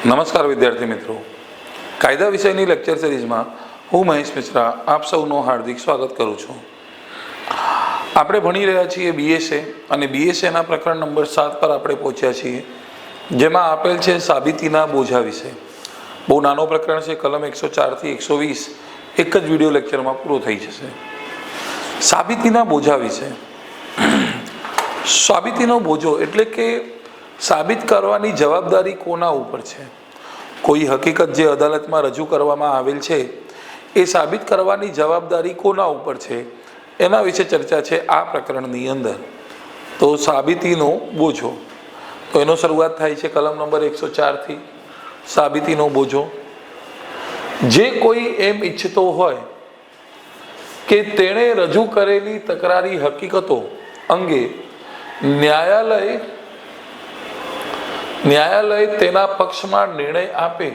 નમસ્કાર વિદ્યાર્થી મિત્રો, કાયદા વિષયની લેક્ચર સિરીઝમાં હું મહેશ મિશ્રા આપ સૌનું હાર્દિક સ્વાગત કરું છું. આપણે ભણી રહ્યા છીએ બીએસએ અને બીએસએના પ્રકરણ નંબર 7 પર આપણે પહોંચ્યા છીએ, જેમાં આપેલ છે સાબિતીના બોજા વિશે. બહુ નાનો પ્રકરણ છે, કલમ 104 થી 120 એક જ વિડીયો લેક્ચરમાં પૂરો થઈ જશે. સાબિતીના બોજા વિશે. સાબિતીનો બોજો એટલે કે સાબિત કરવાની જવાબદારી કોના ઉપર છે? કોઈ હકીકત જે અદાલતમાં રજૂ કરવામાં આવેલ છે એ સાબિત કરવાની જવાબદારી કોના ઉપર છે, એના વિશે ચર્ચા છે આ પ્રકરણની અંદર. તો સાબિતીનો બોજો, તો એનો શરૂઆત થાય છે કલમ નંબર 104 થી. સાબિતીનો બોજો: જે કોઈ એમ ઈચ્છતો હોય કે તેણે રજૂ કરેલી તકરારી હકીકતો અંગે ન્યાયાલય તેના પક્ષમાં નિર્ણય આપે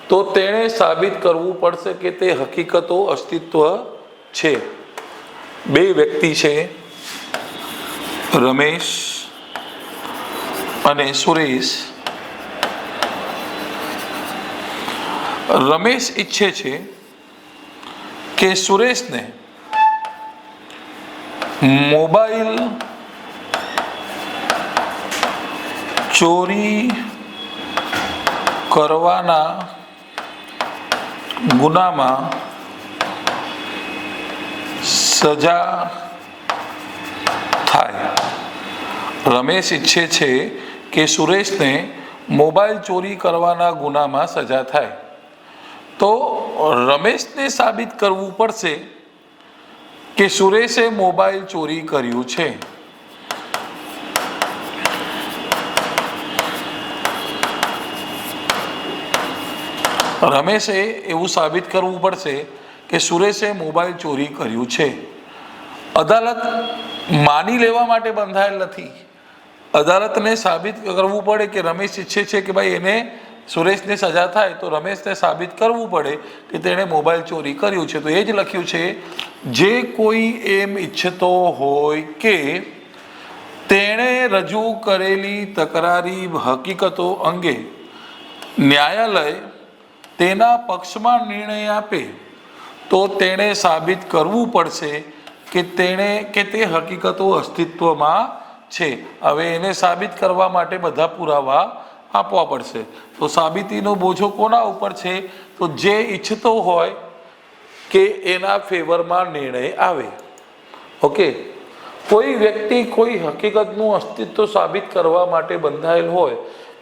તો તેણે સાબિત કરવું પડશે કે તે હકીકતો અસ્તિત્વ છે. બે વ્યક્તિ છે, રમેશ અને સુરેશ. રમેશ ઈચ્છે છે કે સુરેશને મોબાઈલ ચોરી કરવાના ગુનામાં સજા થાય. રમેશ ઈચ્છે છે કે સુરેશને મોબાઈલ ચોરી કરવાના ગુનામાં સજા થાય. તો રમેશને સાબિત કરવું પડશે કે સુરેશે મોબાઈલ ચોરી કર્યું છે. રમેશે એવું સાબિત કરવું પડશે કે સુરેશે મોબાઈલ ચોરી કર્યું છે. અદાલત માની લેવા માટે બંધાયેલ નથી. અદાલતને સાબિત કરવું પડે કે રમેશ ઈચ્છે છે કે ભાઈ એને સુરેશને સજા થાય, તો રમેશને સાબિત કરવું પડે કે તેણે મોબાઈલ ચોરી કર્યું છે. તો એ જ લખ્યું છે, જે કોઈ એમ ઈચ્છતો હોય કે તેણે રજૂ કરેલી તકરારી હકીકતો અંગે ન્યાયાલય તેના પક્ષમાં નિર્ણય આપે તો તેણે સાબિત કરવું પડશે કે તે હકીકતો અસ્તિત્વમાં છે. હવે એને સાબિત કરવા માટે બધા પુરાવા આપવા પડશે. તો સાબિતીનો બોજો કોના ઉપર છે? તો જે ઈચ્છતો હોય કે એના ફેવરમાં નિર્ણય આવે. ઓકે, કોઈ વ્યક્તિ કોઈ હકીકતનું અસ્તિત્વ સાબિત કરવા માટે બંધાયેલ હોય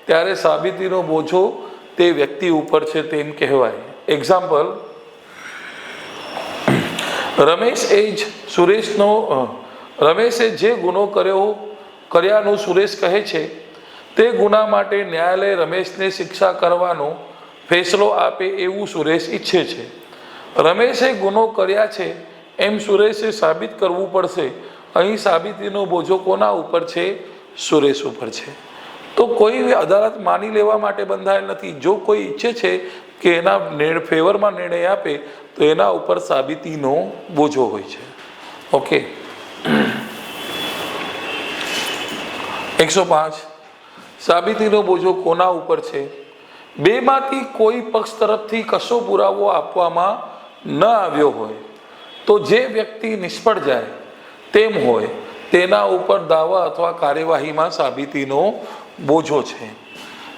ત્યારે સાબિતીનો બોજો તે વ્યક્તિ ઉપર છે તેમ કહેવાય. એક્ઝામ્પલ: રમેશે જે ગુનો કર્યાનું સુરેશ કહે છે તે ગુના માટે ન્યાયાલય રમેશને શિક્ષા કરવાનો ફેસલો આપે એવું સુરેશ ઈચ્છે છે. રમેશે ગુનો કર્યા છે એમ સુરેશે સાબિત કરવું પડશે. અહીં સાબિતીનો બોજો કોના ઉપર છે? સુરેશ ઉપર છે. તો કોઈ અદાલત માની લેવા માટે બંધાયેલ નથી. જો કોઈ ઈચ્છે છે કે એના ફેવરમાં નિર્ણય આપે તો એના ઉપર સાબિતીનો બોજો હોય છે. ઓકે. 105. સાબિતીનો બોજો કોના ઉપર છે? બેમાંથી કોઈ પક્ષ તરફથી કશો પુરાવો આપવામાં ન આવ્યો હોય તો જે વ્યક્તિ નિષ્ફળ જાય તેમ હોય તેના ઉપર દાવા અથવા કાર્યવાહીમાં સાબિતીનો બોજો છે.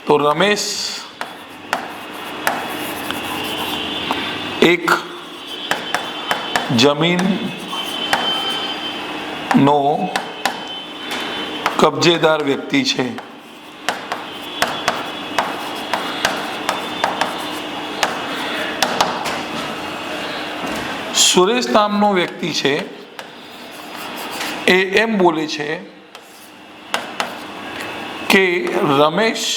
તો રમેશ એક જમીનનો કબજેદાર વ્યક્તિ છે. સુરેશ નામનો વ્યક્તિ છે એ એમ બોલે છે કે રમેશ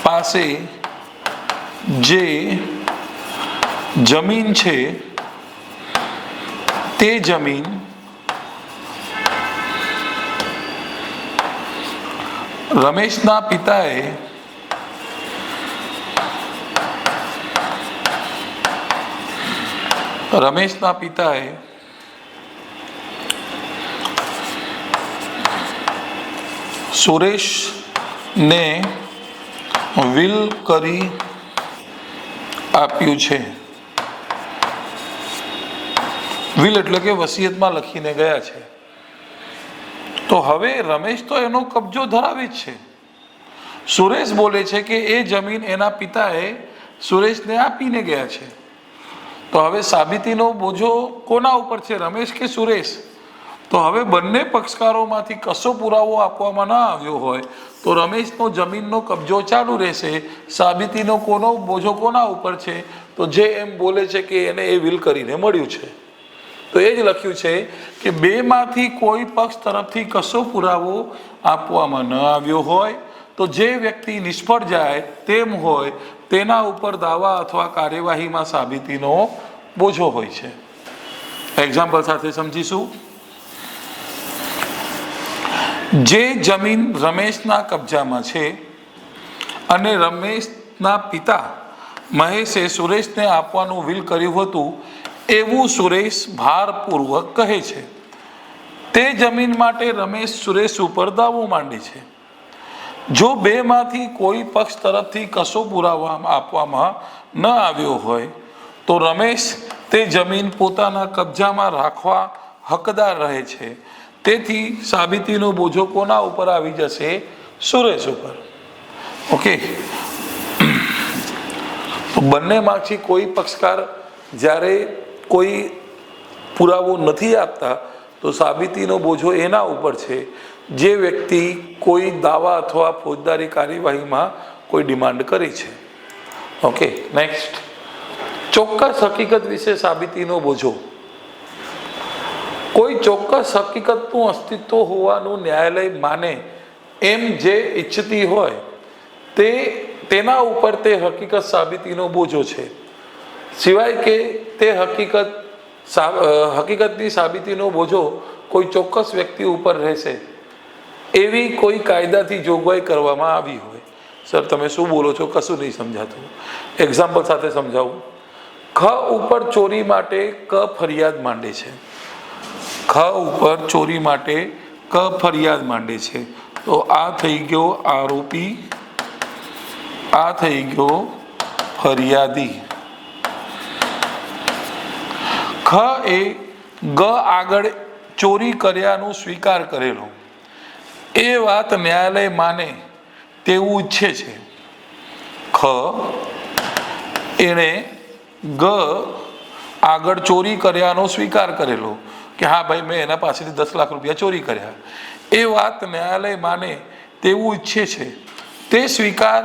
પાસે જે જમીન છે તે જમીન રમેશના પિતાએ સુરેશ ને વિલ કરી આપ્યું છે. વિલ એટલે કે વસિયતમાં લખીને ગયા છે. તો હવે રમેશ તો એનો કબજો ધરાવે જ છે. સુરેશ બોલે છે કે એ જમીન એના પિતાએ સુરેશને આપીને ગયા છે. તો હવે સાબિતીનો બોજો કોના ઉપર છે, રમેશ કે સુરેશ? તો હવે બંને પક્ષકારોમાંથી કશો પુરાવો આપવામાં ન આવ્યો હોય તો રમેશનો જમીનનો કબજો ચાલુ રહેશે. સાબિતીનો કોનો બોજો કોના ઉપર છે? તો જે એમ બોલે છે કે એને એ વિલ કરીને મળ્યું છે. તો એ જ લખ્યું છે કે બેમાંથી કોઈ પક્ષ તરફથી કશો પુરાવો આપવામાં ન આવ્યો હોય તો જે વ્યક્તિ નિષ્ફળ જાય તેમ હોય તેના ઉપર દાવા અથવા કાર્યવાહીમાં સાબિતીનો બોજો હોય છે. એક્ઝામ્પલ સાથે સમજીશું. જે જમીન રમેશના કબજામાં છે અને રમેશના પિતા મહેશે સુરેશને આપવાનું વિલ કર્યું હતું એવું સુરેશ ભારપૂર્વક કહે છે. તે જમીન માટે રમેશ સુરેશ ઉપર દાવો માંડે છે. જો બેમાંથી કોઈ પક્ષ તરફથી કશો પુરાવો આપવામાં ન આવ્યો હોય તો રમેશ તે જમીન પોતાના કબજામાં રાખવા હકદાર રહે છે. તેથી સાબિતીનો બોજો કોના ઉપર આવી જશે? સુરેશ ઉપર. ઓકે. તો બંનેમાંથી કોઈ પક્ષકાર જ્યારે કોઈ પુરાવો નથી આપતા તો સાબિતીનો બોજો એના ઉપર છે જે વ્યક્તિ કોઈ દાવા અથવા ફોજદારી કાર્યવાહીમાં કોઈ ડિમાન્ડ કરી છે. ઓકે. નેક્સ્ટ, ચોક્કસ હકીકત વિશે સાબિતીનો બોજો. કોઈ ચોક્કસ હકીકતનું અસ્તિત્વ હોવાનું ન્યાયાલય માને એમ જે ઈચ્છતી હોય તેના ઉપર તે હકીકત સાબિતીનો બોજો છે. સિવાય કે તે હકીકતની સાબિતીનો બોજો કોઈ ચોક્કસ વ્યક્તિ ઉપર રહેશે એવી કોઈ કાયદાથી જોગવાઈ કરવામાં આવી હોય. સર તમે શું બોલો છો? કશું નહીં સમજાતું. એક્ઝામ્પલ સાથે સમજાવું. ખ ઉપર ચોરી માટે ક ફરિયાદ માંડે છે. ખ ઉપર ચોરી માટે ક ફરિયાદ માંડે છે. તો આ થઈ ગયો આરોપી, આ થઈ ગયો ફરિયાદી. ખ એ ગ આગળ ચોરી કર્યાનું સ્વીકાર કરેલો એ વાત ન્યાયાલય માને તેવું ઈચ્છે છે. ખ એણે ગ આગળ ચોરી કર્યાનો સ્વીકાર કરેલો કે હા ભાઈ મેં એના પાસેથી 10 લાખ રૂપિયા ચોરી કર્યા, એ વાત ન્યાયાલય માને તેવું ઈચ્છે છે. તે સ્વીકાર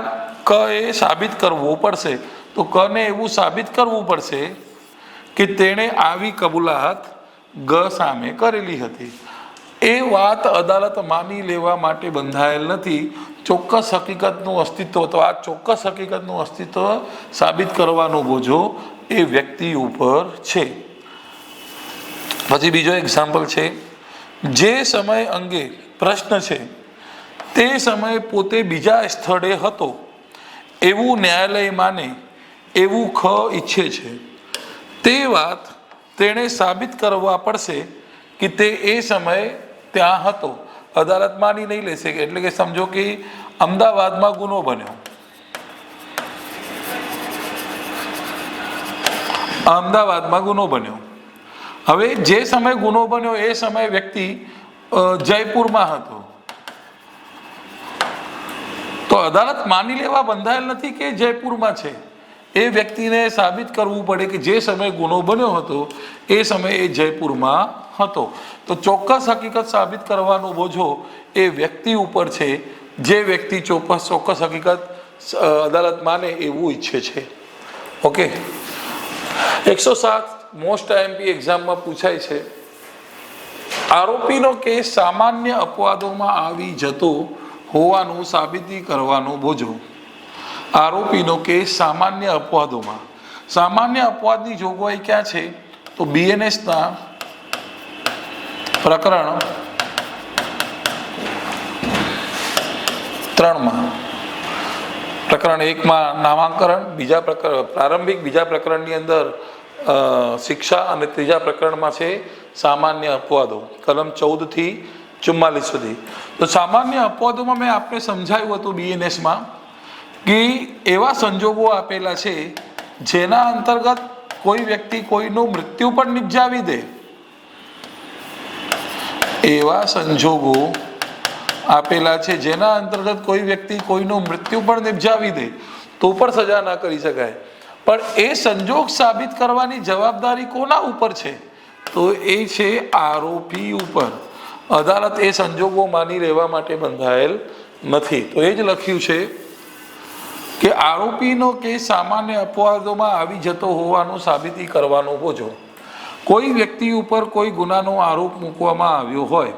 ક એ સાબિત કરવો પડશે. તો કને એવું સાબિત કરવું પડશે કે તેણે આવી કબૂલાત ગ સામે કરેલી હતી. એ વાત અદાલત માની લેવા માટે બંધાયેલ નથી. ચોક્કસ હકીકતનું અસ્તિત્વ, તો આ ચોક્કસ હકીકતનું અસ્તિત્વ સાબિત કરવાનો બોજો એ વ્યક્તિ ઉપર છે. પછી બીજો એક્ઝામ્પલ છે. જે સમય અંગે પ્રશ્ન છે તે સમયે પોતે બીજા સ્થળે હતો એવું ન્યાયાલય માને એવું ખ ઈચ્છે છે. તે વાત તેણે સાબિત કરવા પડશે કે તે એ સમયે ત્યાં હતો. અદાલત માની નહીં લેશે. એટલે કે સમજો કે અમદાવાદમાં ગુનો બન્યો, અમદાવાદમાં ગુનો બન્યો. હવે જે સમયે ગુનો બન્યો એ સમયે વ્યક્તિ જયપુરમાં હતો. તો અદાલત માની લેવા બંધાયેલ નથી કે જયપુરમાં છે. એ વ્યક્તિને સાબિત કરવું પડે કે જે સમયે ગુનો બન્યો હતો એ સમયે એ જયપુરમાં હતો. તો ચોક્કસ હકીકત સાબિત કરવાનો બોજો એ વ્યક્તિ ઉપર છે જે વ્યક્તિ ચોક્કસ હકીકત અદાલત માને એવું ઈચ્છે છે. ઓકે. 107 મોસ્ટ આઈએમપી એક્ઝામમાં પૂછાય છે. આરોપીનો કેસ સામાન્ય અપવાદોમાં આવી જતો હોવાનું સાબિતી કરવાનો બોજો. આરોપીનો કેસ સામાન્ય અપવાદોમાં. સામાન્ય અપવાદની જોગવાઈ ક્યાં છે? તો બીએનએસના પ્રકરણ 3માં. પ્રકરણ 1માં નામાંકન, બીજા પ્રકરણ પ્રારંભિક, બીજા પ્રકરણની અંદર શિક્ષા અને ત્રીજા પ્રકરણમાં છે સામાન્ય અપવાદો. કલમ 14 થી 44 સુધી। તો સામાન્ય અપવાદોમાં મેં આપને સમજાવ્યું હતું BNSમાં કે એવા સંજોગો આપેલા છે જેના અંતર્ગત કોઈ વ્યક્તિ કોઈનું મૃત્યુ પણ નિપજાવી દે, એવા સંજોગો આપેલા છે જેના અંતર્ગત કોઈ વ્યક્તિ કોઈનું મૃત્યુ પણ નિપજાવી દે તો પણ સજા ના કરી શકાય, પણ એ સંજોગ સાબિત કરવાની જવાબદારી કોના ઉપર છે? તો એ છે આરોપી ઉપર. અદાલત એ સંજોગો માની લેવા માટે બંધાયેલ નથી. તો એ જ લખ્યું છે કે આરોપીનો કેસ સામાન્ય અપવાદોમાં આવી જતો હોવાનું સાબિતી કરવાનો બોજો. કોઈ વ્યક્તિ ઉપર કોઈ ગુનાનો આરોપ મૂકવામાં આવ્યો હોય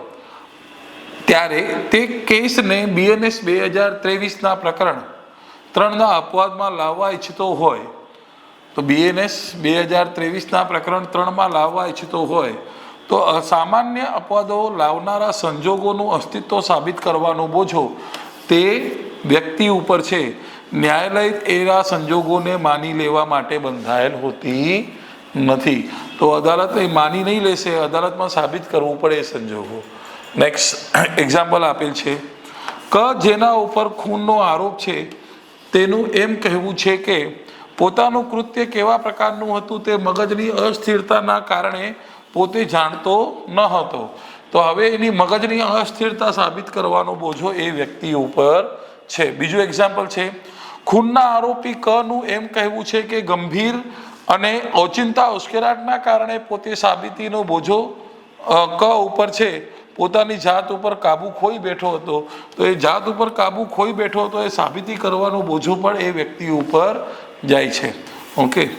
ત્યારે તે કેસને BNS 2023ના પ્રકરણ 3ના અપવાદમાં લાવવા ઈચ્છતો હોય, તો BNS 2023ના પ્રકરણ 3માં લાવવા ઈચ્છતો હોય તો અસામાન્ય અપવાદો લાવનારા સંજોગોનું અસ્તિત્વ સાબિત કરવાનો બોજો તે વ્યક્તિ ઉપર છે. ન્યાયાલય એવા સંજોગોને માની લેવા માટે બંધાયેલ હોતી નથી. તો અદાલત એ માની નહીં લેશે, અદાલતમાં સાબિત કરવું પડે એ સંજોગો. નેક્સ્ટ એક્ઝામ્પલ આપેલ છે કે જેના ઉપર ખૂનનો આરોપ છે તેનું એમ કહેવું છે કે પોતાનું કૃત્ય કેવા પ્રકારનું હતું તે મગજની અસ્થિરતાના કારણે પોતે જાણતો ન હતો. તો હવે એની મગજની અસ્થિરતા સાબિત કરવાનો બોજો એ વ્યક્તિ ઉપર છે. બીજું એક્ઝામ્પલ છે ખૂનના આરોપી કનું એમ કહેવું છે કે ગંભીર અને ઓચિંતા ઉશ્કેરાટના કારણે પોતે સાબિતીનો બોજો ક ઉપર છે, પોતાની જાત ઉપર કાબુ ખોઈ બેઠો હતો. તો એ જાત ઉપર કાબુ ખોઈ બેઠો હતો એ સાબિતી કરવાનો બોજો પણ એ વ્યક્તિ ઉપર જાય છે. ઓકે,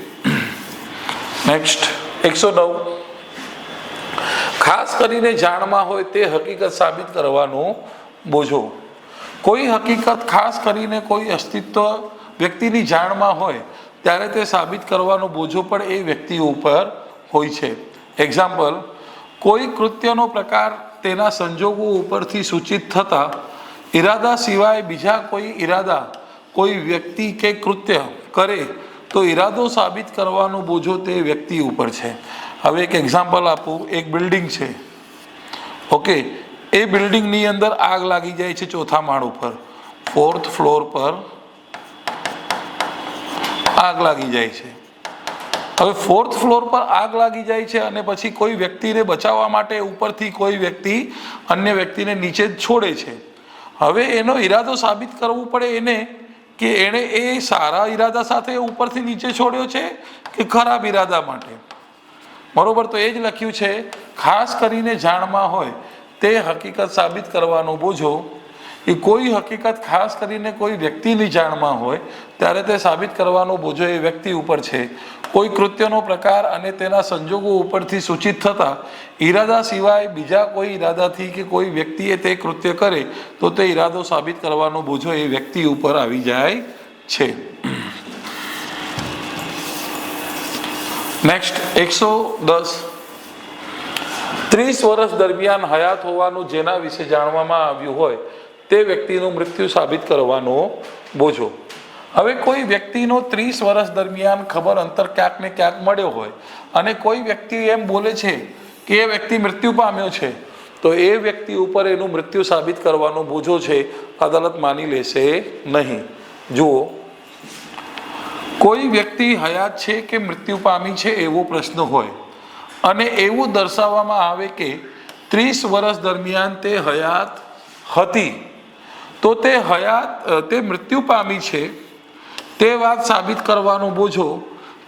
નેક્સ્ટ 109 ખાસ કરીને જાણમાં હોય તે હકીકત સાબિત કરવાનો બોજો. કોઈ હકીકત ખાસ કરીને કોઈ અસ્તિત્વ વ્યક્તિની જાણમાં હોય ત્યારે તે સાબિત કરવાનો બોજો પણ એ વ્યક્તિ ઉપર હોય છે. એક્ઝામ્પલ કોઈ કૃત્યનો પ્રકાર તેના સંજોગો ઉપરથી સૂચિત થતા ઈરાદા સિવાય બીજા કોઈ ઈરાદા કોઈ વ્યક્તિ કે કૃત્ય કરે તો ઈરાદો સાબિત કરવાનો બોજો તે વ્યક્તિ ઉપર છે. હવે એક એક્ઝામ્પલ આપું. એક બિલ્ડિંગ છે, ઓકે, એ બિલ્ડિંગની અંદર આગ લાગી જાય છે 4થા માળ ઉપર, 4th ફ્લોર પર આગ લાગી જાય છે. હવે 4th ફ્લોર પર આગ લાગી જાય છે અને પછી કોઈ વ્યક્તિને બચાવવા માટે ઉપરથી કોઈ વ્યક્તિ અન્ય વ્યક્તિને નીચે જ છોડે છે. હવે એનો ઈરાદો સાબિત કરવું પડે એને કે એણે એ સારા ઈરાદા સાથે ઉપરથી નીચે છોડ્યો છે કે ખરાબ ઈરાદા માટે. બરોબર, તો એ જ લખ્યું છે ખાસ કરીને જાણમાં હોય તે હકીકત સાબિત કરવાનો બોજો એ કોઈ હકીકત ખાસ કરીને કોઈ વ્યક્તિની જાણમાં હોય ત્યારે તે સાબિત કરવાનો બોજો એ વ્યક્તિ ઉપર છે. કોઈ કૃત્યનો પ્રકાર અને તેના સંજોગો ઉપરથી સૂચિત થતા ઈરાદા સિવાય બીજા કોઈ ઈરાદાથી કે કોઈ વ્યક્તિએ તે કૃત્ય કરે તો તે ઈરાદો સાબિત કરવાનો બોજો એ વ્યક્તિ ઉપર આવી જાય છે. નેક્સ્ટ 110 30 વર્ષ દરમિયાન હયાત હોવાનું જેના વિશે જાણવામાં આવ્યું હોય તે વ્યક્તિનું મૃત્યુ સાબિત કરવાનો બોજો. હવે કોઈ વ્યક્તિનો 30 વર્ષ દરમિયાન ખબર અંતર ક્યાંક ને ક્યાંક મળ્યો હોય અને કોઈ વ્યક્તિ એમ બોલે છે કે એ વ્યક્તિ મૃત્યુ પામ્યો છે તો એ વ્યક્તિ ઉપર એનું મૃત્યુ સાબિત કરવાનો બોજો છે અદાલત માની લેશે નહીં. જુઓ, કોઈ વ્યક્તિ હયાત છે કે મૃત્યુ પામી છે એવો પ્રશ્ન હોય અને એવું દર્શાવવામાં આવે કે 30 વર્ષ દરમિયાન તે હયાત હતી તો તે મૃત્યુ પામી છે તે વાત સાબિત કરવાનો બોજો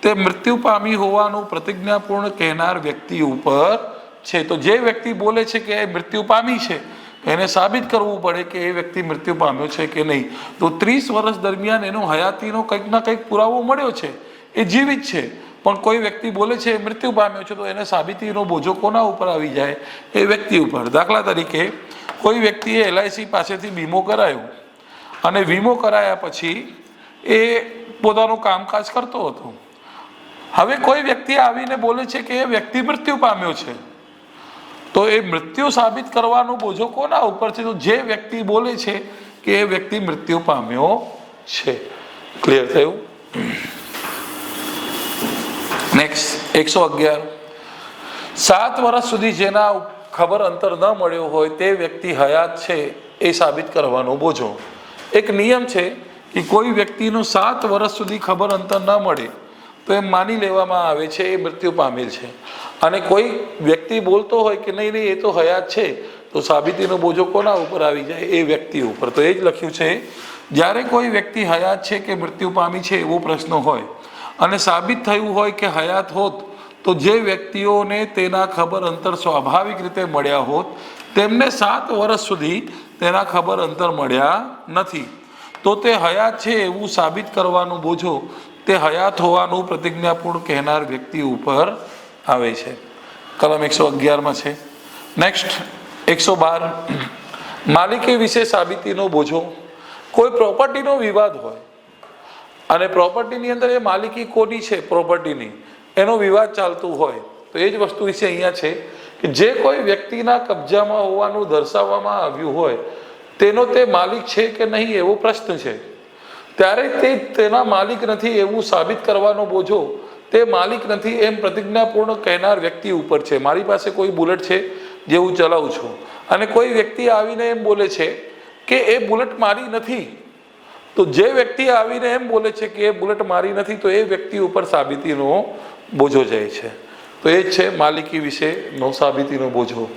તે મૃત્યુ પામી હોવાનું પ્રતિજ્ઞાપૂર્ણ કહેનાર વ્યક્તિ ઉપર છે. તો જે વ્યક્તિ બોલે છે કે એ મૃત્યુ પામી છે એને સાબિત કરવું પડે કે એ વ્યક્તિ મૃત્યુ પામ્યો છે કે નહીં. તો 30 વર્ષ દરમિયાન એનો હયાતીનો કંઈક ના કંઈક પુરાવો મળ્યો છે, એ જીવિત છે, પણ કોઈ વ્યક્તિ બોલે છે એ મૃત્યુ પામ્યો છે તો એને સાબિતીનો બોજો કોના ઉપર આવી જાય? એ વ્યક્તિ ઉપર. દાખલા તરીકે કોઈ વ્યક્તિએ LIC પાસેથી વીમો કરાયો અને વીમો કરાયા પછી એ પોતાનું કામકાજ કરતો હતો. હવે કોઈ વ્યક્તિ આવીને બોલે છે કે એ વ્યક્તિ મૃત્યુ પામ્યો છે તો એ મૃત્યુ સાબિત કરવાનો બોજો કોના ઉપર છે? તો જે વ્યક્તિ બોલે છે કે એ વ્યક્તિ મૃત્યુ પામ્યો છે. ક્લિયર થયું? નેક્સ્ટ 111 7 વર્ષ સુધી જેના ખબર અંતર ન મળ્યો હોય તે વ્યક્તિ હયાત છે એ સાબિત કરવાનો બોજો. એક નિયમ છે કે કોઈ વ્યક્તિનો 7 વર્ષ સુધી ખબર અંતર ન મળે તો એમ માની લેવામાં આવે છે એ મૃત્યુ પામેલ છે. અને કોઈ વ્યક્તિ બોલતો હોય કે નહીં એ તો હયાત છે, તો સાબિતીનો બોજો કોના ઉપર આવી જાય? એ વ્યક્તિ ઉપર. તો એ જ લખ્યું છે, જ્યારે કોઈ વ્યક્તિ હયાત છે કે મૃત્યુ પામી છે એવો પ્રશ્ન હોય અને સાબિત થયું હોય કે હયાત હોત તો જે વ્યક્તિઓને તેના ખબર અંતર સ્વાભાવિક રીતે મળ્યા હોત તેમને 7 વર્ષ સુધી તેના ખબર અંતર મળ્યા નથી, તો તે હયાત છે એવું સાબિત કરવાનું બોજો તે હયાત હોવાનું પ્રતિજ્ઞાપૂર્ણ કહેનાર વ્યક્તિ ઉપર આવે છે. કલમ 111 છે. નેક્સ્ટ 112, માલિકી વિશે સાબિતીનો બોજો. કોઈ પ્રોપર્ટીનો વિવાદ હોય અને પ્રોપર્ટીની અંદર એ માલિકી કોની છે પ્રોપર્ટીની એનો વિવાદ ચાલતું હોય, તો એ જ વસ્તુ વિશે અહીંયા છે કે જે કોઈ વ્યક્તિના કબજામાં હોવાનું દર્શાવવામાં આવ્યું હોય તેનો તે માલિક છે કે નહીં એવો પ્રશ્ન છે, ત્યારે તે તેના માલિક નથી એવું સાબિત કરવાનો બોજો તે માલિક નથી એમ પ્રતિજ્ઞાપૂર્ણ કહેનાર વ્યક્તિ ઉપર છે. મારી પાસે કોઈ બુલેટ છે જે હું ચલાવું છું અને કોઈ વ્યક્તિ આવીને એમ બોલે છે કે એ બુલેટ મારી નથી, તો જે વ્યક્તિ આવીને એમ બોલે છે કે એ બુલેટ મારી નથી તો એ વ્યક્તિ ઉપર સાબિતીનો બોજો જાય છે. તો એ જ છે માલિકી વિશેનો સાબિતીનો બોજો.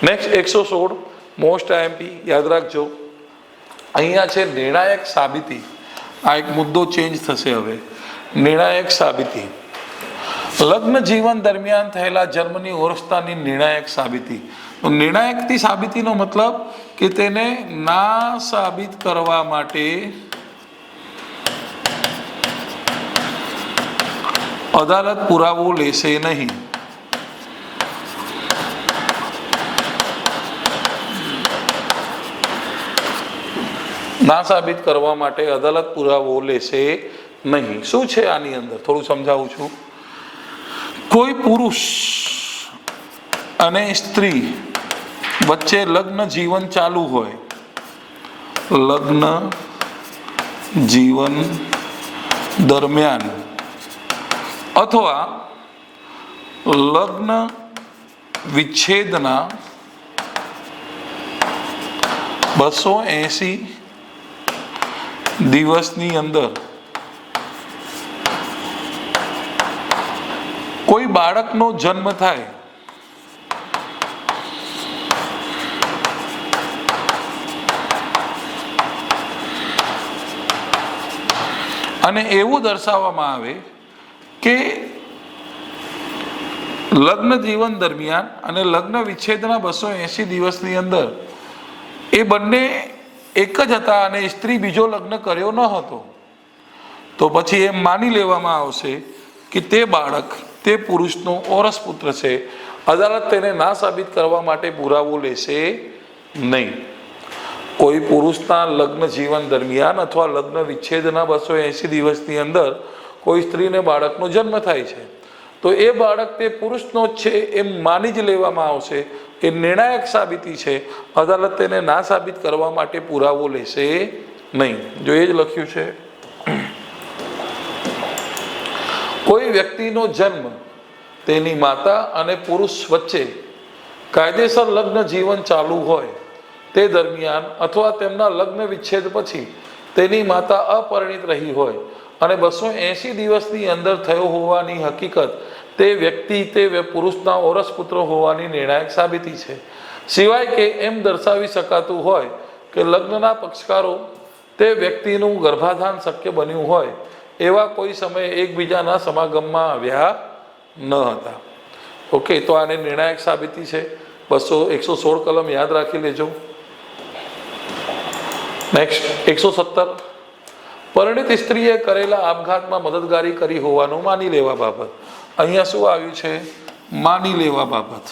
નેક્સ્ટ 116 મોસ્ટ આઈએમપી યાદ રાખજો. અહીંયા છે નિર્ણાયક સાબિતી. આ એક મુદ્દો ચેન્જ થશે હવે. નિર્ણાયક સાબિતી, લગ્ન જીવન દરમિયાન થયેલા જન્મની ઓળખતાની નિર્ણાયક સાબિતી. તો નિર્ણાયકની સાબિતીનો મતલબ કે તેને ના સાબિત કરવા માટે અદાલત પુરાવો લેશે નહીં. ના સાબિત કરવા માટે અદાલત પુરાવો લેશે નહીં. શું છે આની અંદર થોડું સમજાવું છું. કોઈ પુરુષ અને સ્ત્રી વચ્ચે લગ્ન જીવન ચાલુ હોય, લગ્ન જીવન દરમિયાન અથવા લગ્ન વિચ્છેદના 280 દિવસની અંદર કોઈ બાળકનો જન્મ થાય અને એવું દર્શાવવામાં આવે કે લગ્ન જીવન દરમિયાન અને લગ્ન વિચ્છેદના 280 દિવસની અંદર એ બંને એક જ હતા અને સ્ત્રી બીજો લગ્ન કર્યો ન હતો, તો પછી એમ માની લેવામાં આવશે કે તે બાળક તે પુરુષનો ઔરસ પુત્ર છે. અદાલત તેને ના સાબિત કરવા માટે પુરાવો લેશે નહીં. કોઈ પુરુષના લગ્ન જીવન દરમિયાન અથવા લગ્ન વિચ્છેદના 280 દિવસની અંદર કોઈ સ્ત્રીને બાળકનો જન્મ થાય છે, તો એ બાળક તે પુરુષનો જ છે એમ માની જ લેવામાં આવશે. એ નિર્ણાયક સાબિતી છે. અદાલત તેને ના સાબિત કરવા માટે પુરાવો લેશે નહીં. જો એ જ લખ્યું છે. કોઈ વ્યક્તિનો જન્મ તેની માતા અને પુરુષ વચ્ચે કાયદેસર લગ્ન જીવન ચાલુ હોય તે દરમિયાન અથવા તેમના લગ્ન વિચ્છેદ પછી તેની માતા અપરિણિત રહી હોય અને 280 દિવસની અંદર થયો હોવાની હકીકત તે વ્યક્તિ તે પુરુષના ઔરસ પુત્ર હોવાની નિર્ણાયક સાબિતી છે. સિવાય કે એમ દર્શાવી શકાતું હોય કે લગ્નના પક્ષકારો તે વ્યક્તિનું ગર્ભાધાન શક્ય બન્યું હોય એવા કોઈ સમયે એકબીજાના સમાગમમાં આવ્યા ન હતા. ઓકે, તો આને નિર્ણાયક સાબિતી છે. 116 કલમ યાદ રાખી લેજો. નેક્સ્ટ 117, પરિણિત સ્ત્રીએ કરેલા આપઘાતમાં મદદગારી કરી હોવાનું માની લેવા બાબત. અહીંયા શું આવ્યું છે? માની લેવા બાબત.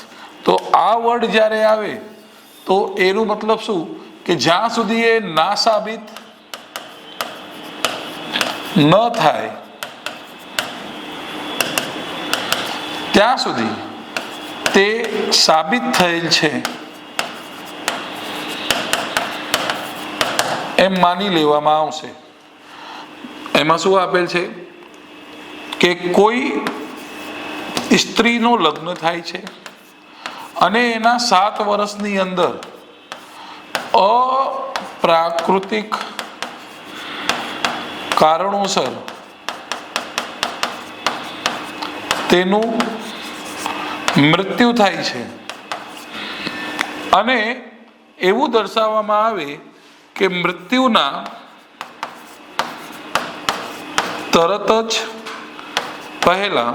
તો આ વર્ડ જ્યારે આવે તો એનું મતલબ શું કે જ્યાં સુધી એ ના સાબિત ન થાય ત્યાં સુધી તે સાબિત થયેલ છે એમ માની લેવામાં આવશે. એમાં શું આપેલ છે કે કોઈ સ્ત્રીનો લગ્ન થાય છે અને એના 7 વર્ષની અંદર અપ્રાકૃતિક કારણોસર તેનું મૃત્યુ થાય છે અને એવું દર્શાવવામાં આવે કે મૃત્યુના તરત જ પહેલા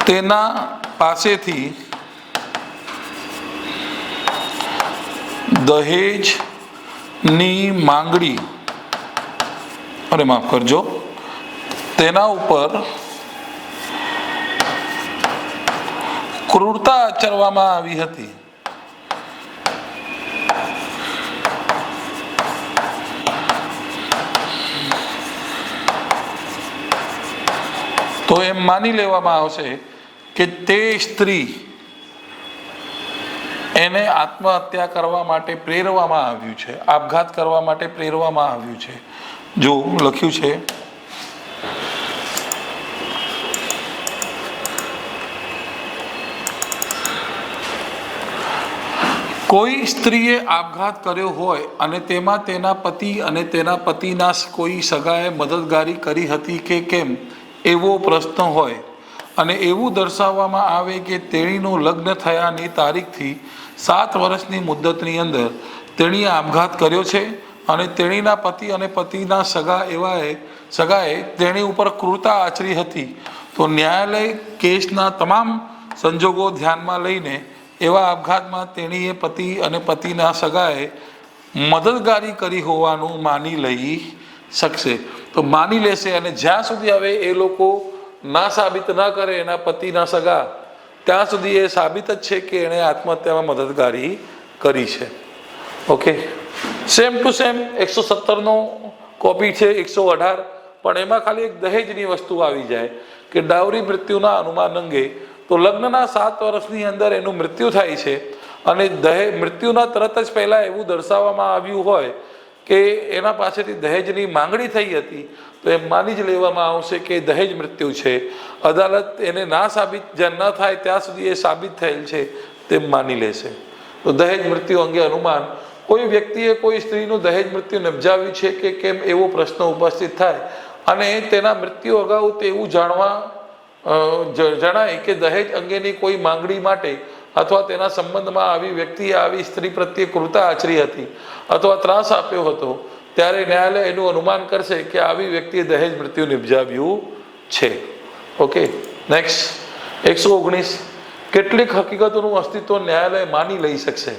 તેના પાસેથી દહેજની માંગણી, અરે માફ કરજો, તેના ઉપર ક્રૂરતા આચરવામાં આવી હતી. તો એમ માની લેવામાં આવશે કે તે સ્ત્રી એને આત્મહત્યા કરવા માટે પ્રેરવામાં આવ્યું છે, આપઘાત કરવા માટે પ્રેરવામાં આવ્યું છે. જો લખ્યું છે, કોઈ સ્ત્રીએ આપઘાત કર્યો હોય અને તેમાં તેના પતિ અને તેના પતિના કોઈ સગાએ મદદગારી કરી હતી કે કેમ એવો પ્રશ્ન હોય અને એવું દર્શાવવામાં આવે કે તેણીનું લગ્ન થયાની તારીખથી 7 વર્ષની મુદ્દતની અંદર તેણીએ આપઘાત કર્યો છે અને તેણીના પતિ અને પતિના સગાએ તેણી ઉપર ક્રૂરતા આચરી હતી, તો ન્યાયાલય કેસના તમામ સંજોગો ધ્યાનમાં લઈને એવા આપઘાતમાં તેણીએ પતિ અને પતિના સગાએ મદદગારી કરી હોવાનું માની લઈ શકશે. તો માની લેશે અને જ્યાં સુધી હવે એ લોકો ના સાબિત ના કરે એના પતિના સગા, ત્યાં સુધી એ સાબિત જ છે કે એણે આત્મહત્યામાં મદદગારી કરી છે. ઓકે, સેમ ટુ સેમ 117નો કોપી છે, 118, પણ એમાં ખાલી એક દહેજની વસ્તુ આવી જાય કે ડાવરી મૃત્યુના અનુમાન અંગે. તો લગ્નના 7 વર્ષની અંદર એનું મૃત્યુ થાય છે અને મૃત્યુના તરત જ પહેલાં એવું દર્શાવવામાં આવ્યું હોય કે એના પાસેથી દહેજની માંગણી થઈ હતી, તો એમ માની જ લેવામાં આવશે કે દહેજ મૃત્યુ છે. અદાલત એને ના સાબિત જ્યાં ન થાય ત્યાં સુધી એ સાબિત થયેલ છે તેમ માની લેશે. તો દહેજ મૃત્યુ અંગે અનુમાન, કોઈ વ્યક્તિએ કોઈ સ્ત્રીનું દહેજ મૃત્યુ નિપજાવ્યું છે કે કેમ એવો પ્રશ્ન ઉપસ્થિત થાય અને તેના મૃત્યુ અગાઉ તેવું જણાય કે દહેજ અંગેની કોઈ માંગણી માટે અથવા તેના સંબંધમાં આવી વ્યક્તિએ આવી સ્ત્રી પ્રત્યે ક્રૂરતા આચરી હતી અથવા ત્રાસ આપ્યો હતો, ત્યારે ન્યાયાલય એનું અનુમાન કરશે કે આવી વ્યક્તિએ દહેજ મૃત્યુ નિપજાવ્યું છે. ઓકે, નેક્સ્ટ 119, કેટલીક હકીકતોનું અસ્તિત્વ ન્યાયાલય માની લઈ શકશે.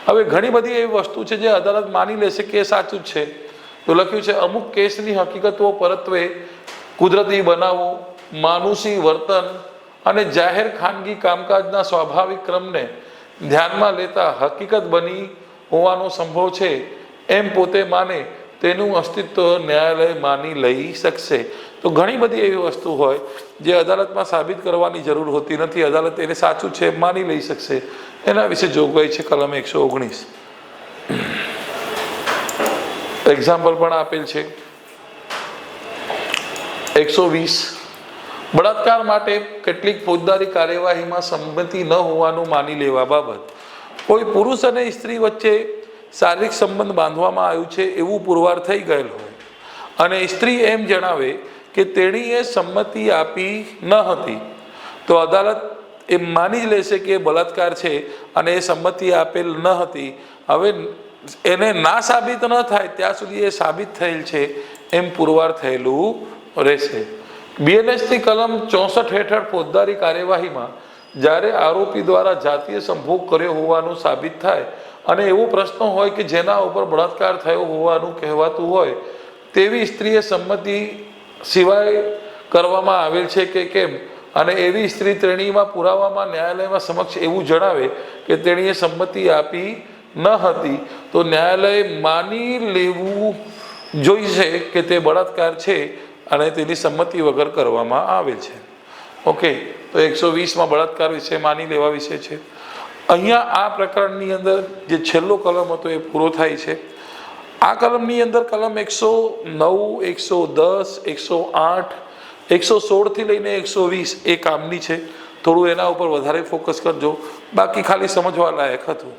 હવે ઘણી બધી એવી વસ્તુ છે જે અદાલત માની લેશે કે એ સાચું જ છે. તો લખ્યું છે, અમુક કેસની હકીકતો પરત્વે કુદરતી બનાવો, માનુષી વર્તન અને જાહેર ખાનગી કામકાજના સ્વાભાવિક ક્રમને ધ્યાનમાં લેતા હકીકત બની હોવાનો સંભવ છે એમ પોતે માને તેનું અસ્તિત્વ ન્યાયાલય માની લઈ શકશે. તો ઘણી બધી એવી વસ્તુ હોય જે અદાલતમાં સાબિત કરવાની જરૂર હોતી નથી, અદાલત એને સાચું છે માની લઈ શકશે. એના વિશે જોગવાઈ છે કલમ 119. એક્ઝામ્પલ પણ આપેલ છે. 120, બળાત્કાર માટે કેટલીક ફોજદારી કાર્યવાહીમાં સંમતિ ન હોવાનું માની લેવા બાબત. કોઈ પુરુષ અને સ્ત્રી વચ્ચે શારીરિક સંબંધ બાંધવામાં આવ્યું છે એવું પુરવાર થઈ ગયેલ હોય અને સ્ત્રી એમ જણાવે કે તેણીએ સંમતિ આપી ન હતી, તો અદાલત એ માની જ લેશે કે બળાત્કાર છે અને એ સંમતિ આપેલ ન હતી. હવે એને ના સાબિત ન થાય ત્યાં સુધી એ સાબિત થયેલ છે એમ પુરવાર થયેલું રહેશે. BNSની કલમ 64 હેઠળ ફોજદારી કાર્યવાહીમાં જ્યારે આરોપી દ્વારા જાતીય સંભોગ કર્યો હોવાનું સાબિત થાય અને એવો પ્રશ્ન હોય કે જેના ઉપર બળાત્કાર થયો હોવાનું કહેવાતું હોય, તેવી સ્ત્રીએ સંમતિ સિવાય કરવામાં આવેલ છે કે કેમ અને એવી સ્ત્રી તેણીમાં પુરાવામાં ન્યાયાલયમાં સમક્ષ એવું જણાવે કે તેણીએ સંમતિ આપી ન હતી, તો ન્યાયાલય માની લેવું જોઈશે કે તે બળાત્કાર છે અને તેની સંમતિ વગર કરવામાં આવે છે. ઓકે, તો 120માં બળાત્કાર વિશે માની લેવા વિશે છે. અહીંયા આ પ્રકરણની અંદર જે છેલ્લો કલમ હતો એ પૂરો થાય છે. આ કલમની અંદર કલમ 109, 110, 108, 116 થી લઈને 120 એ કામની છે. થોડું એના ઉપર વધારે ફોકસ કરજો, બાકી ખાલી સમજવા લાયક હતું.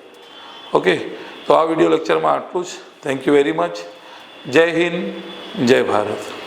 ઓકે, તો આ વિડીયો લેક્ચરમાં આટલું જ. Thank you very much. જય હિન્દ, જય ભારત.